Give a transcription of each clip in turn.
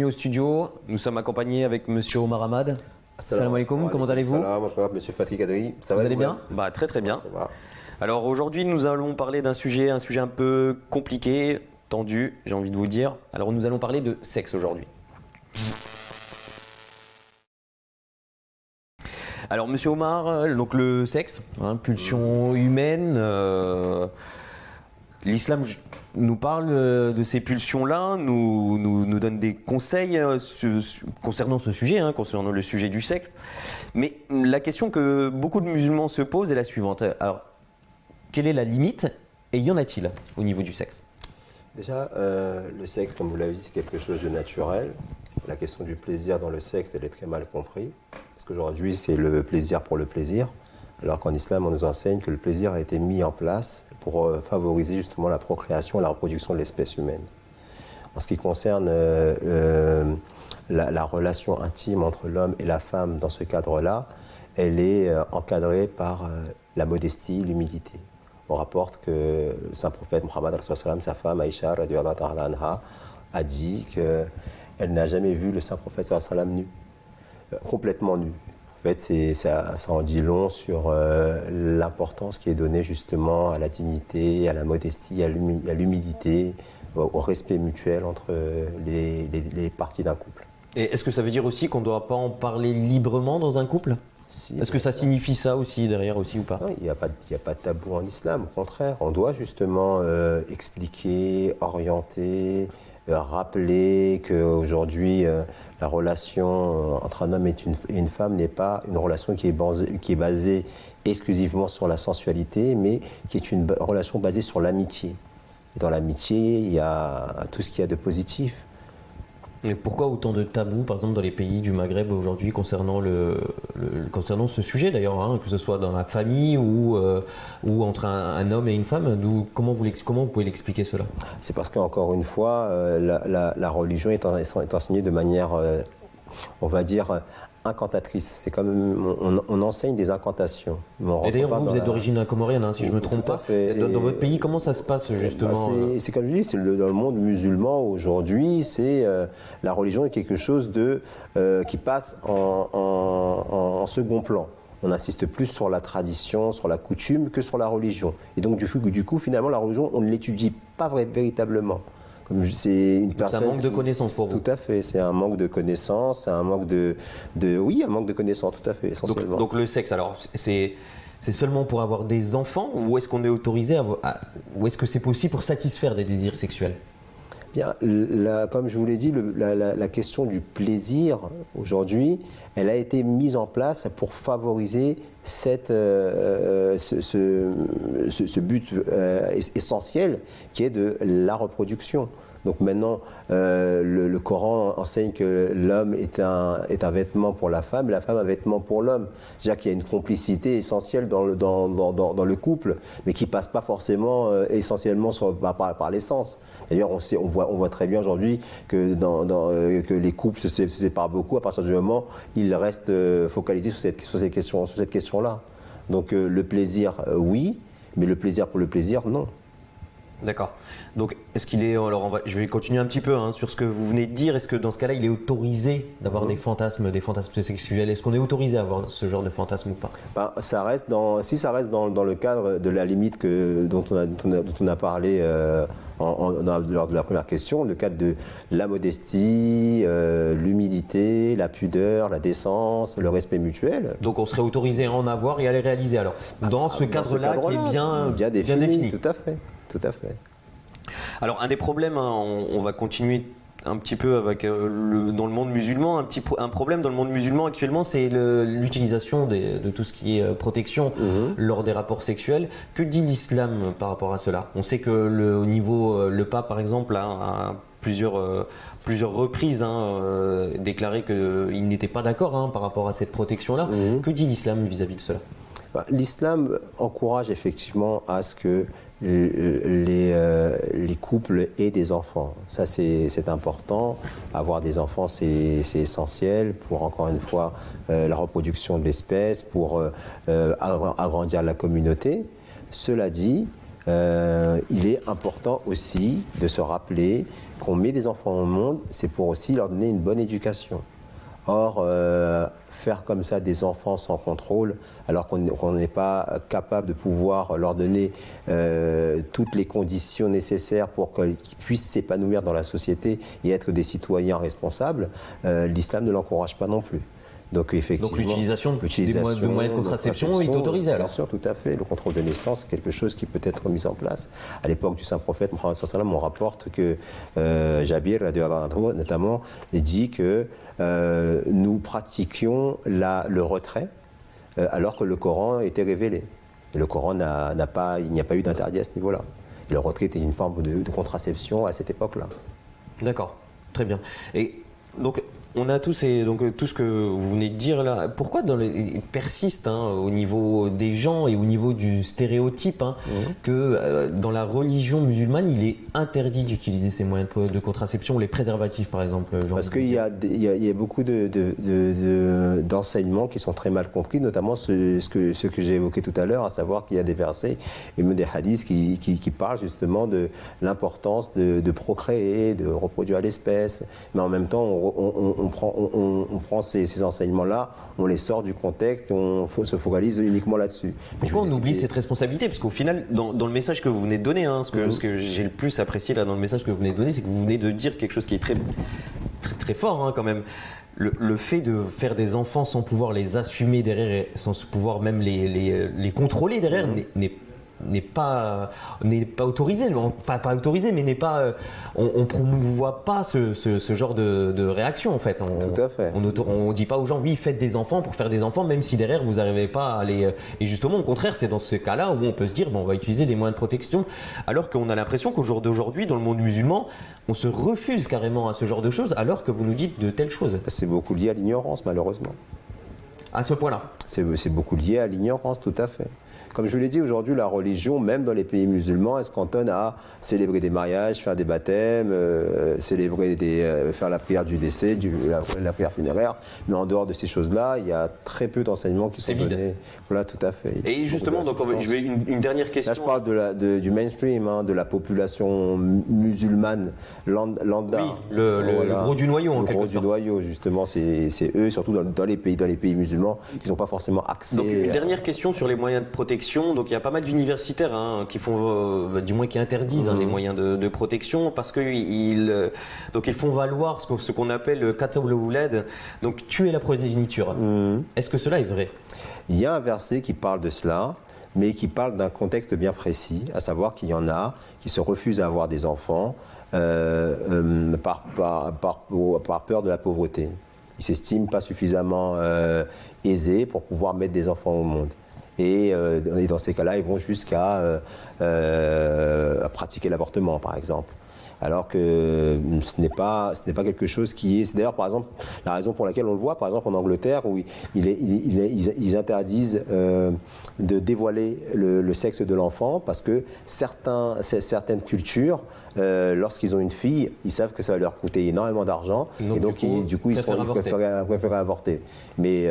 Au studio, nous sommes accompagnés avec Monsieur Omar Hamad. Salam alaikum, comment allez-vous? Salam, Monsieur Fatih Kadri. Ça va, vous allez bien? Très très bien. Ça va. Alors aujourd'hui, nous allons parler d'un sujet, un peu compliqué, tendu, j'ai envie de vous dire. Alors nous allons parler de sexe aujourd'hui. Alors Monsieur Omar, donc le sexe, pulsion humaine, l'islam nous parle de ces pulsions-là, nous donne des conseils concernant ce sujet, concernant le sujet du sexe. Mais la question que beaucoup de musulmans se posent est la suivante. Alors, quelle est la limite et y en a-t-il au niveau du sexe? Déjà, le sexe, comme vous l'avez dit, c'est quelque chose de naturel. La question du plaisir dans le sexe, elle est très mal comprise. Parce qu'aujourd'hui, c'est le plaisir pour le plaisir. Alors qu'en islam, on nous enseigne que le plaisir a été mis en place pour favoriser justement la procréation et la reproduction de l'espèce humaine. En ce qui concerne la relation intime entre l'homme et la femme dans ce cadre-là, elle est encadrée par la modestie, l'humilité. On rapporte que le saint prophète Muhammad, sa femme Aïcha, a dit qu'elle n'a jamais vu le saint prophète nu, complètement nu. En fait, ça en dit long sur l'importance qui est donnée justement à la dignité, à la modestie, à l'humilité, au respect mutuel entre les parties d'un couple. Et est-ce que ça veut dire aussi qu'on ne doit pas en parler librement dans un couple? Si, est-ce que ça signifie ça aussi derrière aussi ou pas? Non, il n'y a pas de tabou en islam, au contraire. On doit justement expliquer, orienter, rappeler qu'aujourd'hui, la relation entre un homme et une femme n'est pas une relation qui est basée exclusivement sur la sensualité, mais qui est une relation basée sur l'amitié. Et dans l'amitié, il y a tout ce qu'il y a de positif. Et pourquoi autant de tabous, par exemple, dans les pays du Maghreb aujourd'hui concernant ce sujet d'ailleurs, que ce soit dans la famille ou entre un homme et une femme? Comment vous pouvez l'expliquer cela? C'est parce qu'encore une fois, la religion est enseignée de manière, on va dire, incantatrice. C'est comme on enseigne des incantations. Et d'ailleurs, vous êtes d'origine comorienne, si je ne me trompe pas. Dans votre pays, comment ça se passe justement? C'est comme je dis, dans le monde musulman aujourd'hui, la religion est quelque chose qui passe en second plan. On insiste plus sur la tradition, sur la coutume que sur la religion. Et donc du coup, finalement, la religion, on ne l'étudie pas véritablement. C'est un manque de connaissances pour vous. Tout à fait, c'est un manque de connaissances, c'est un manque un manque de connaissances, tout à fait, essentiellement. Donc le sexe, alors c'est seulement pour avoir des enfants ou est-ce qu'on est autorisé ou est-ce que c'est possible pour satisfaire des désirs sexuels? Bien, comme je vous l'ai dit, la question du plaisir aujourd'hui, elle a été mise en place pour favoriser ce but essentiel qui est de la reproduction. Donc maintenant, le Coran enseigne que l'homme est un vêtement pour la femme et la femme un vêtement pour l'homme. C'est-à-dire qu'il y a une complicité essentielle dans le couple, mais qui ne passe pas forcément essentiellement par l'essence. D'ailleurs, on voit très bien aujourd'hui que les couples se séparent beaucoup à partir du moment où ils restent focalisés sur cette question-là. Donc le plaisir, oui, mais le plaisir pour le plaisir, non. D'accord. Donc, est-ce qu'il est… Alors, je vais continuer un petit peu sur ce que vous venez de dire. Est-ce que dans ce cas-là, il est autorisé d'avoir des fantasmes sexuels? Est-ce qu'on est autorisé à avoir ce genre de fantasme ou pas? Si ça reste dans le cadre de la limite dont on a parlé lors de la première question, le cadre de la modestie, l'humilité, la pudeur, la décence, le respect mutuel. Donc, on serait autorisé à en avoir et à les réaliser alors? Dans ce cadre-là qui est bien défini. Tout à fait. Tout à fait. Alors un des problèmes, on va continuer un petit peu avec dans le monde musulman, un problème dans le monde musulman actuellement, c'est l'utilisation de tout ce qui est protection lors des rapports sexuels. Que dit l'islam par rapport à cela? On sait que au niveau le pape par exemple a plusieurs reprises déclaré qu'il n'était pas d'accord par rapport à cette protection-là. Que dit l'islam vis-à-vis de cela? L'islam encourage effectivement à ce que les couples aient des enfants. Ça, c'est important. Avoir des enfants, c'est essentiel pour, encore une fois, la reproduction de l'espèce, pour agrandir la communauté. Cela dit, il est important aussi de se rappeler qu'on met des enfants au monde, c'est pour aussi leur donner une bonne éducation. Or, faire comme ça des enfants sans contrôle, alors qu'on n'est pas capable de pouvoir leur donner toutes les conditions nécessaires pour qu'ils puissent s'épanouir dans la société et être des citoyens responsables, l'islam ne l'encourage pas non plus. Donc effectivement, l'utilisation de moyens de contraception est autorisée alors? Bien sûr, tout à fait. Le contrôle de naissance, c'est quelque chose qui peut être mis en place. À l'époque du Saint-Prophète Mohammed sallallahu alayhi wa sallam, on rapporte que Jabir, notamment, dit que nous pratiquions le retrait alors que le Coran était révélé. Et le Coran il n'y a pas eu d'interdit à ce niveau-là. Le retrait était une forme de contraception à cette époque-là. D'accord, très bien. Et donc, on a tout ce que vous venez de dire là. Pourquoi il persiste au niveau des gens et au niveau du stéréotype que dans la religion musulmane, il est interdit d'utiliser ces moyens de contraception, les préservatifs par exemple? Parce qu'il y a beaucoup d'enseignements qui sont très mal compris, notamment ce que j'ai évoqué tout à l'heure, à savoir qu'il y a des versets et même des hadiths qui parlent justement de l'importance de procréer, de reproduire l'espèce, mais en même temps on prend ces enseignements-là, on les sort du contexte et on se focalise uniquement là-dessus. Pourquoi on oublie cette responsabilité? Parce qu'au final, dans le message que vous venez de donner, ce que j'ai le plus apprécié là dans le message que vous venez de donner, c'est que vous venez de dire quelque chose qui est très, très, très fort quand même. Le fait de faire des enfants sans pouvoir les assumer derrière, sans pouvoir même les contrôler derrière, n'est pas autorisé, pas autorisé, mais n'est pas, on promouvoit pas ce genre de réaction en fait. Tout à fait. On dit pas aux gens oui faites des enfants pour faire des enfants, même si derrière vous n'arrivez pas à les. Et justement au contraire c'est dans ce cas-là où on peut se dire on va utiliser des moyens de protection, alors qu'on a l'impression qu'au jour d'aujourd'hui dans le monde musulman on se refuse carrément à ce genre de choses, alors que vous nous dites de telles choses. C'est beaucoup lié à l'ignorance malheureusement. À ce point-là. C'est beaucoup lié à l'ignorance, tout à fait. Comme je vous l'ai dit, aujourd'hui, la religion, même dans les pays musulmans, elle se cantonne à célébrer des mariages, faire des baptêmes, faire la prière du décès, la prière funéraire. Mais en dehors de ces choses-là, il y a très peu d'enseignements qui sont donnés. Voilà, tout à fait. Et justement, donc, je vais une dernière question. Là, je parle du mainstream, de la population musulmane lambda. Oui, le gros du noyau, en quelque sorte. Le gros du noyau, justement, c'est eux, surtout dans les pays musulmans, qui n'ont pas forcément accès. Donc, une dernière question sur les moyens de protection. Donc il y a pas mal d'universitaires qui font, du moins qui interdisent les moyens de protection parce qu'ils font valoir ce qu'on appelle le qatlul awlad, donc tuer la progéniture. Est-ce que cela est vrai? Il y a un verset qui parle de cela, mais qui parle d'un contexte bien précis, à savoir qu'il y en a qui se refusent à avoir des enfants par peur de la pauvreté. Ils s'estiment pas suffisamment aisés pour pouvoir mettre des enfants au monde. Et dans ces cas-là, ils vont jusqu'à pratiquer l'avortement, par exemple. Alors que ce n'est pas quelque chose qui est... C'est d'ailleurs, par exemple, la raison pour laquelle on le voit, par exemple, en Angleterre, où ils interdisent de dévoiler le sexe de l'enfant, parce que certaines cultures, lorsqu'ils ont une fille, ils savent que ça va leur coûter énormément d'argent, et donc du coup ils préfèrent avorter. Mais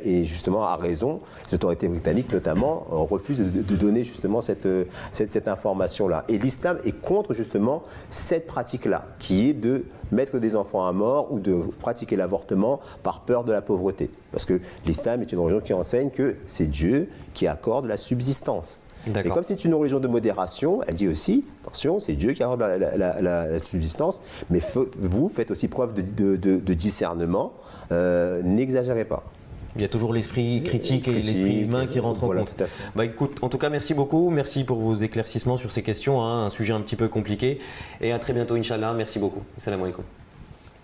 et justement, à raison, les autorités britanniques notamment refusent de donner justement cette information-là. Et l'islam est contre justement cette pratique-là, qui est de mettre des enfants à mort ou de pratiquer l'avortement par peur de la pauvreté. Parce que l'islam est une religion qui enseigne que c'est Dieu qui accorde la subsistance. Et comme c'est une religion de modération, elle dit aussi, attention, c'est Dieu qui accorde la subsistance, mais vous faites aussi preuve de discernement, n'exagérez pas. Il y a toujours l'esprit critique et l'esprit humain qui rentrent en compte. Bah écoute, en tout cas, merci beaucoup. Merci pour vos éclaircissements sur ces questions, un sujet un petit peu compliqué. Et à très bientôt, Inch'Allah. Merci beaucoup. Salam alaikum.